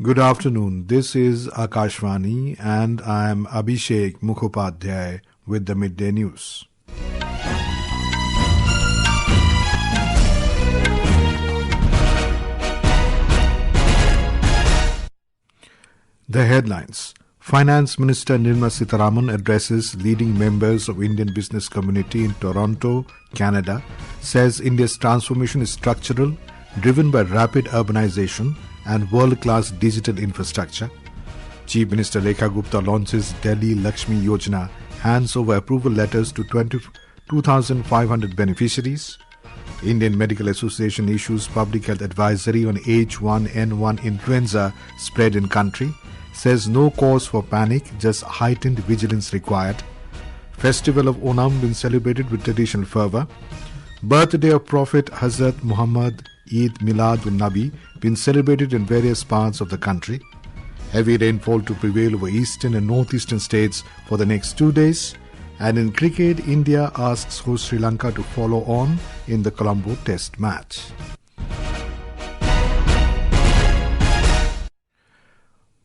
Good afternoon. This is Akashvani and I am Abhishek Mukhopadhyay with the Midday News. The headlines. Finance Minister Nirmala Sitharaman addresses leading members of Indian business community in Toronto, Canada, says India's transformation is structural, driven by rapid urbanization and world-class digital infrastructure. Chief Minister Rekha Gupta launches Delhi Lakshmi Yojana, hands over approval letters to 2,500 beneficiaries. Indian Medical Association issues public health advisory on H1N1 influenza spread in country, says no cause for panic, just heightened vigilance required. Festival of Onam been celebrated with traditional fervour. Birthday of Prophet Hazrat Muhammad, Eid Milad-un-Nabi, been celebrated in various parts of the country. Heavy rainfall to prevail over eastern and northeastern states for the next 2 days. And in cricket, India asks host Sri Lanka to follow on in the Colombo Test match.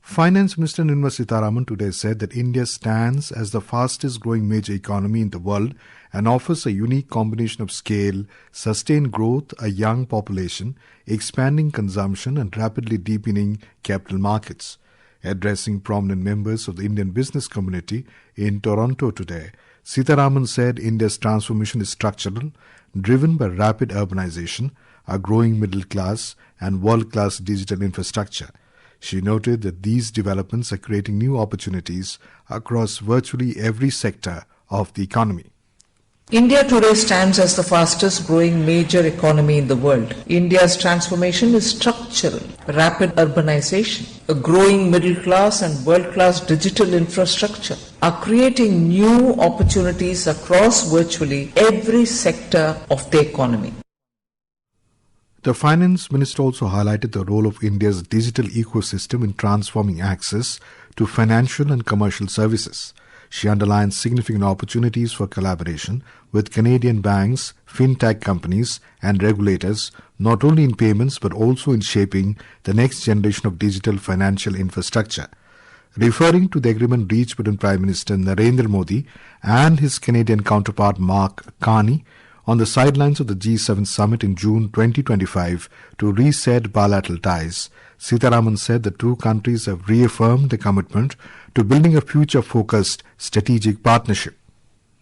Finance Minister Nirmala Sitharaman today said that India stands as the fastest growing major economy in the world and offers a unique combination of scale, sustained growth, a young population, expanding consumption and rapidly deepening capital markets. Addressing prominent members of the Indian business community in Toronto today, Sitharaman said India's transformation is structural, driven by rapid urbanization, a growing middle class and world-class digital infrastructure. She noted that these developments are creating new opportunities across virtually every sector of the economy. India today stands as the fastest growing major economy in the world. India's transformation is structural. Rapid urbanization, a growing middle class and world-class digital infrastructure are creating new opportunities across virtually every sector of the economy. The Finance Minister also highlighted the role of India's digital ecosystem in transforming access to financial and commercial services. She underlined significant opportunities for collaboration with Canadian banks, fintech companies and regulators, not only in payments but also in shaping the next generation of digital financial infrastructure. Referring to the agreement reached between Prime Minister Narendra Modi and his Canadian counterpart Mark Carney on the sidelines of the G7 summit in June 2025 to reset bilateral ties, Sitharaman said the two countries have reaffirmed their commitment to building a future-focused strategic partnership.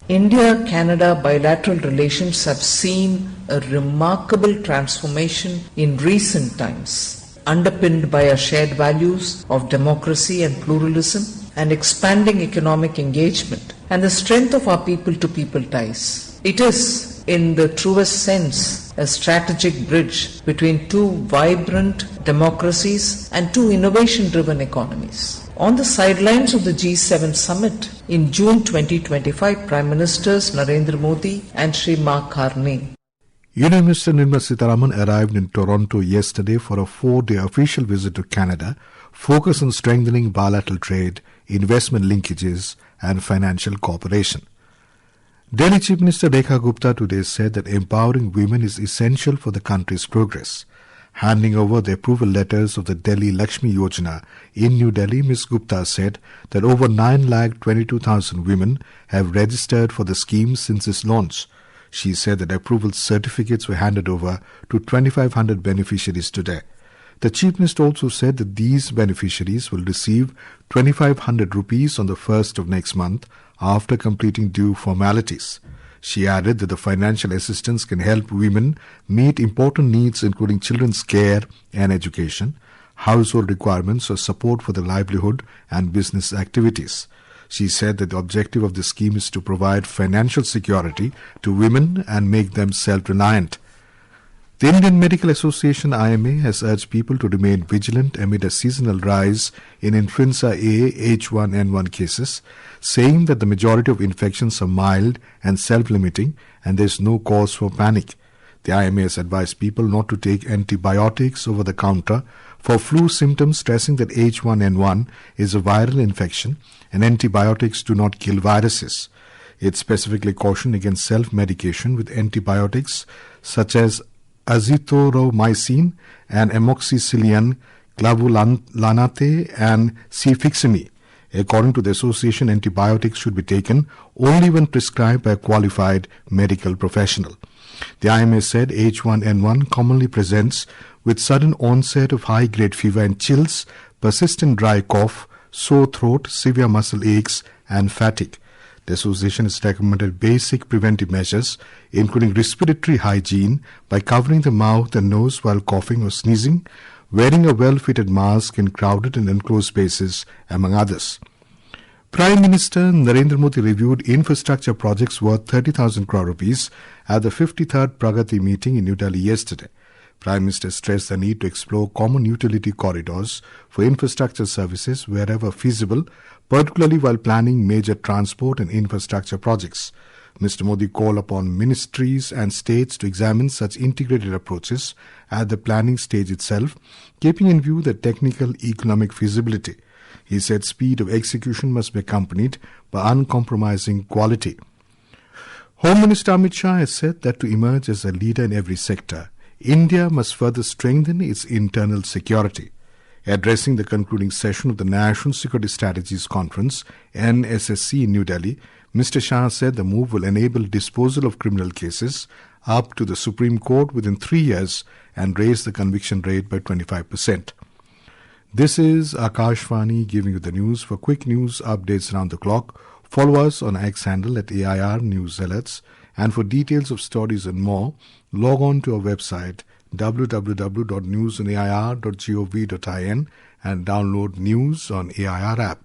India-Canada bilateral relations have seen a remarkable transformation in recent times, underpinned by our shared values of democracy and pluralism and expanding economic engagement and the strength of our people-to-people ties. It is, in the truest sense, a strategic bridge between two vibrant democracies and two innovation-driven economies. On the sidelines of the G7 summit in June 2025, Prime Ministers Narendra Modi and Sri Mark Carney. Union Minister Nirmala Sitharaman arrived in Toronto yesterday for a 4-day official visit to Canada, focused on strengthening bilateral trade, investment linkages and financial cooperation. Delhi Chief Minister Rekha Gupta today said that empowering women is essential for the country's progress. Handing over the approval letters of the Delhi Lakshmi Yojana in New Delhi, Ms. Gupta said that over 9,22,000 women have registered for the scheme since its launch. She said that approval certificates were handed over to 2,500 beneficiaries today. The Chief Minister also said that these beneficiaries will receive 2,500 rupees on the 1st of next month after completing due formalities. She added that the financial assistance can help women meet important needs including children's care and education, household requirements or support for their livelihood and business activities. She said that the objective of the scheme is to provide financial security to women and make them self-reliant. The Indian Medical Association IMA has urged people to remain vigilant amid a seasonal rise in influenza A H1N1 cases, saying that the majority of infections are mild and self-limiting and there is no cause for panic. The IMA has advised people not to take antibiotics over the counter for flu symptoms, stressing that H1N1 is a viral infection and antibiotics do not kill viruses. It specifically cautioned against self-medication with antibiotics such as azithromycin and amoxicillin clavulanate and cefixime. According to the association, antibiotics should be taken only when prescribed by a qualified medical professional. The IMA said H1N1 commonly presents with sudden onset of high-grade fever and chills, persistent dry cough, sore throat, severe muscle aches and fatigue. The association has recommended basic preventive measures, including respiratory hygiene by covering the mouth and nose while coughing or sneezing, wearing a well-fitted mask in crowded and enclosed spaces, among others. Prime Minister Narendra Modi reviewed infrastructure projects worth 30,000 crore rupees at the 53rd Pragati meeting in New Delhi yesterday. Prime Minister stressed the need to explore common utility corridors for infrastructure services wherever feasible, particularly while planning major transport and infrastructure projects. Mr. Modi called upon ministries and states to examine such integrated approaches at the planning stage itself, keeping in view the technical economic feasibility. He said speed of execution must be accompanied by uncompromising quality. Home Minister Amit Shah has said that to emerge as a leader in every sector, India must further strengthen its internal security. Addressing the concluding session of the National Security Strategies Conference, NSSC in New Delhi, Mr. Shah said the move will enable disposal of criminal cases up to the Supreme Court within 3 years and raise the conviction rate by 25%. This is Akashvani giving you the news. For quick news updates around the clock, follow us on X handle at AIR News Alerts. And for details of stories and more, log on to our website www.newsonair.gov.in and download news on AIR app.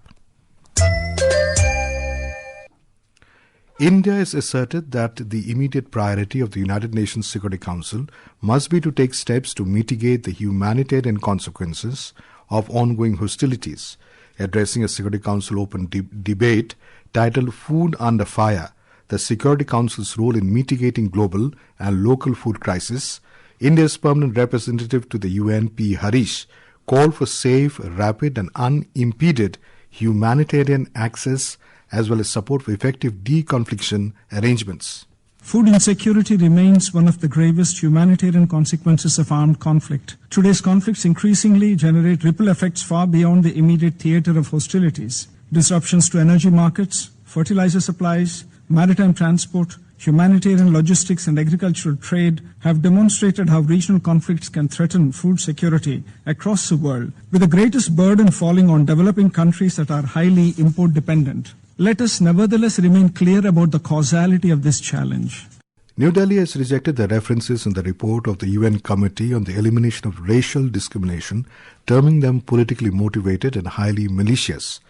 India has asserted that the immediate priority of the United Nations Security Council must be to take steps to mitigate the humanitarian consequences of ongoing hostilities. Addressing a Security Council open debate titled Food Under Fire, the Security Council's role in mitigating global and local food crisis, India's permanent representative to the UN, P. Harish, called for safe, rapid and unimpeded humanitarian access as well as support for effective deconfliction arrangements. Food insecurity remains one of the gravest humanitarian consequences of armed conflict. Today's conflicts increasingly generate ripple effects far beyond the immediate theater of hostilities. Disruptions to energy markets, fertilizer supplies, maritime transport, humanitarian logistics and agricultural trade have demonstrated how regional conflicts can threaten food security across the world, with the greatest burden falling on developing countries that are highly import dependent. Let us nevertheless remain clear about the causality of this challenge. New Delhi has rejected the references in the report of the UN Committee on the Elimination of Racial Discrimination, terming them politically motivated and highly malicious.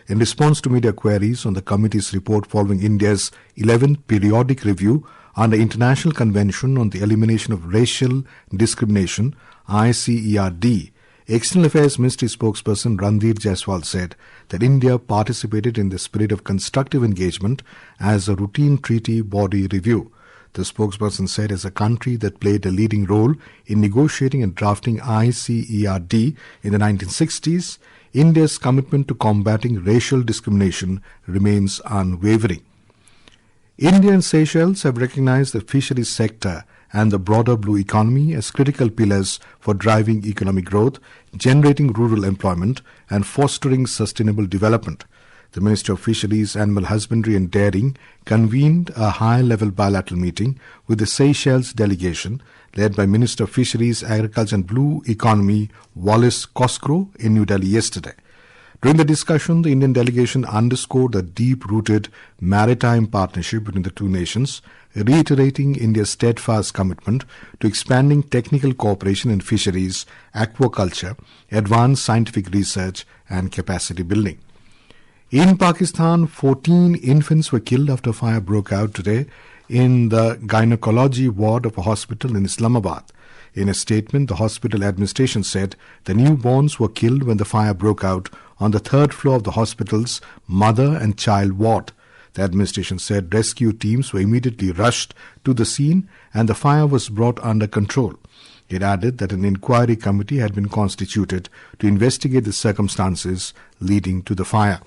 In response to media queries on the committee's report following India's 11th periodic review under International Convention on the Elimination of Racial Discrimination, ICERD, External Affairs Ministry spokesperson Randhir Jaiswal said that India participated in the spirit of constructive engagement as a routine treaty body review. The spokesperson said as a country that played a leading role in negotiating and drafting ICERD in the 1960s, India's commitment to combating racial discrimination remains unwavering. India and Seychelles have recognized the fisheries sector and the broader blue economy as critical pillars for driving economic growth, generating rural employment, and fostering sustainable development. The Minister of Fisheries, Animal Husbandry and Dairying convened a high-level bilateral meeting with the Seychelles delegation, led by Minister of Fisheries, Agriculture and Blue Economy Wallace Cosgrove in New Delhi yesterday. During the discussion, the Indian delegation underscored the deep-rooted maritime partnership between the two nations, reiterating India's steadfast commitment to expanding technical cooperation in fisheries, aquaculture, advanced scientific research and capacity building. In Pakistan, 14 infants were killed after a fire broke out today in the gynecology ward of a hospital in Islamabad. In a statement, the hospital administration said the newborns were killed when the fire broke out on the third floor of the hospital's mother and child ward. The administration said rescue teams were immediately rushed to the scene and the fire was brought under control. It added that an inquiry committee had been constituted to investigate the circumstances leading to the fire.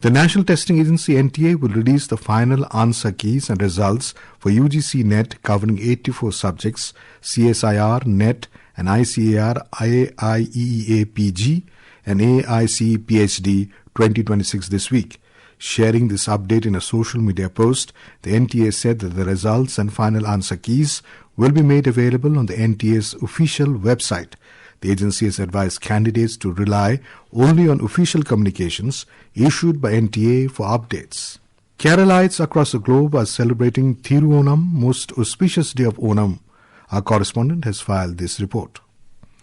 The National Testing Agency NTA will release the final answer keys and results for UGC NET covering 84 subjects, CSIR, NET an ICAR IIEA PG and AIC PhD 2026 this week. Sharing this update in a social media post, the NTA said that the results and final answer keys will be made available on the NTA's official website. The agency has advised candidates to rely only on official communications issued by NTA for updates. Keralites across the globe are celebrating Onam, most auspicious day of Onam. Our correspondent has filed this report.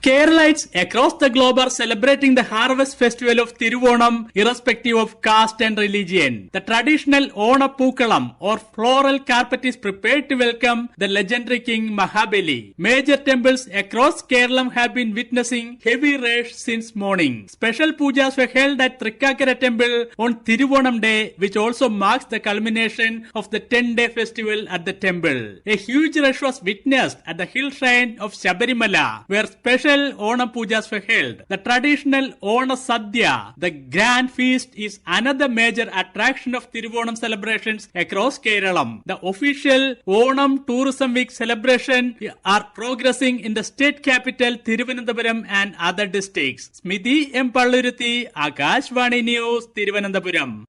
Keralites across the globe are celebrating the harvest festival of Onam irrespective of caste and religion. The traditional Onapookalam or floral carpet is prepared to welcome the legendary King Mahabali. Major temples across Kerala have been witnessing heavy rush since morning. Special pujas were held at Thrikkakara temple on Onam day, which also marks the culmination of the 10-day festival at the temple. A huge rush was witnessed at the hill shrine of Shabarimala, where special Onam pujas were held. The traditional Ona Sadhya, the grand feast, is another major attraction of Onam celebrations across Kerala. The official Onam Tourism Week celebration are progressing in the state capital Thiruvananthapuram and other districts. Smithy M. Palluruthi, Akashvani News, Thiruvananthapuram.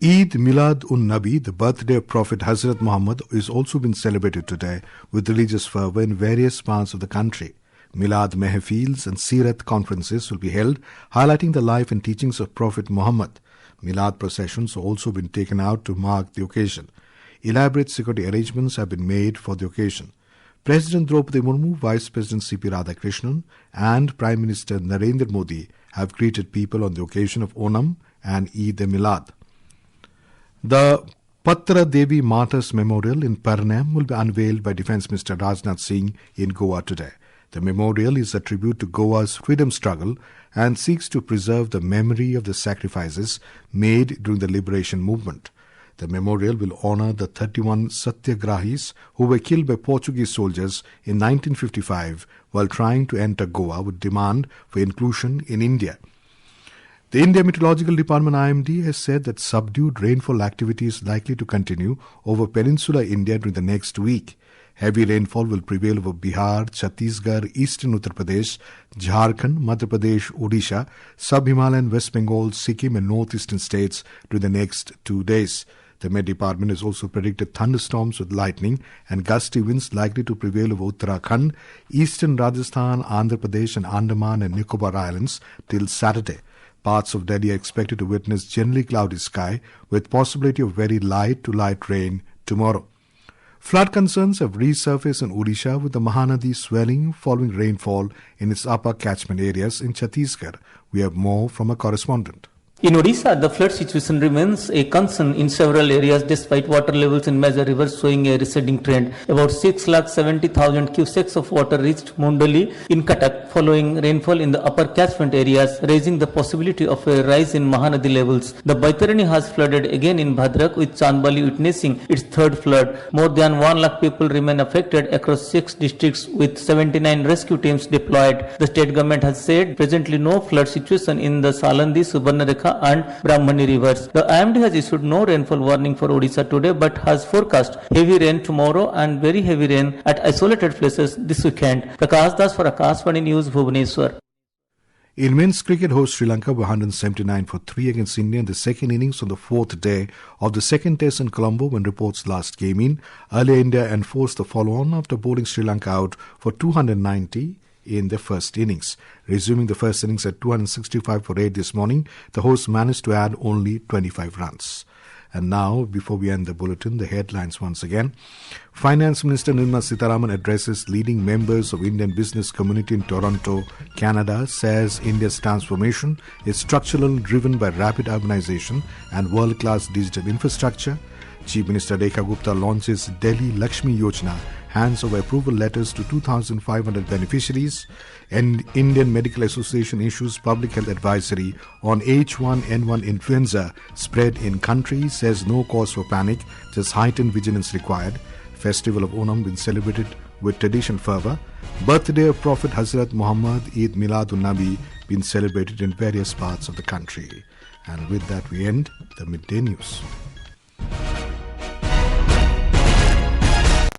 Eid Milad-un-Nabi, the birthday of Prophet Hazrat Muhammad, is also been celebrated today with religious fervour in various parts of the country. Milad Mehfils and Sirat conferences will be held, highlighting the life and teachings of Prophet Muhammad. Milad processions have also been taken out to mark the occasion. Elaborate security arrangements have been made for the occasion. President Draupadi Murmu, Vice President C.P. Radhakrishnan and Prime Minister Narendra Modi have greeted people on the occasion of Onam and Eid Milad. The Patra Devi Martyrs Memorial in Parnam will be unveiled by Defence Minister Rajnath Singh in Goa today. The memorial is a tribute to Goa's freedom struggle and seeks to preserve the memory of the sacrifices made during the liberation movement. The memorial will honour the 31 Satyagrahis who were killed by Portuguese soldiers in 1955 while trying to enter Goa with demand for inclusion in India. The India Meteorological Department IMD has said that subdued rainfall activity is likely to continue over peninsular India during the next week. Heavy rainfall will prevail over Bihar, Chhattisgarh, Eastern Uttar Pradesh, Jharkhand, Madhya Pradesh, Odisha, Sub-Himalayan, West Bengal, Sikkim and northeastern states during the next 2 days. The Met Department has also predicted thunderstorms with lightning and gusty winds likely to prevail over Uttarakhand, Eastern Rajasthan, Andhra Pradesh and Andaman and Nicobar Islands till Saturday. Parts of Delhi are expected to witness generally cloudy sky with possibility of very light to light rain tomorrow. Flood concerns have resurfaced in Odisha with the Mahanadi swelling following rainfall in its upper catchment areas in Chhattisgarh. We have more from a correspondent. In Odisha, the flood situation remains a concern in several areas despite water levels in major rivers showing a receding trend. About 6,70,000 cusecs of water reached Mundali in Cuttack following rainfall in the upper catchment areas, raising the possibility of a rise in Mahanadi levels. The Baitarani has flooded again in Bhadrak, with Chandbali witnessing its third flood. More than 1 lakh people remain affected across 6 districts with 79 rescue teams deployed. The state government has said presently no flood situation in the Salandi, Subarnarekha and Brahmani rivers. The IMD has issued no rainfall warning for Odisha today but has forecast heavy rain tomorrow and very heavy rain at isolated places this weekend. Prakash Das for Akashvani News, Bhubaneswar. In men's cricket, host Sri Lanka were 179 for 3 against India in the second innings on the 4th day of the second test in Colombo when reports last came in. Earlier, India enforced the follow-on after bowling Sri Lanka out for 290 in the first innings. Resuming the first innings at 265 for 8 this morning, the hosts managed to add only 25 runs. And now, before we end the bulletin, the headlines once again. Finance Minister Nirmala Sitharaman addresses leading members of Indian business community in Toronto, Canada, says India's transformation is structural, driven by rapid urbanization and world-class digital infrastructure. Chief Minister Rekha Gupta launches Delhi Lakshmi Yojana, hands over approval letters to 2,500 beneficiaries, and Indian Medical Association issues public health advisory on H1N1 influenza spread in country, says no cause for panic, just heightened vigilance required. Festival of Onam been celebrated with traditional fervour. Birthday of Prophet Hazrat Muhammad, Eid Milad-un-Nabi, been celebrated in various parts of the country. And with that we end the Midday News.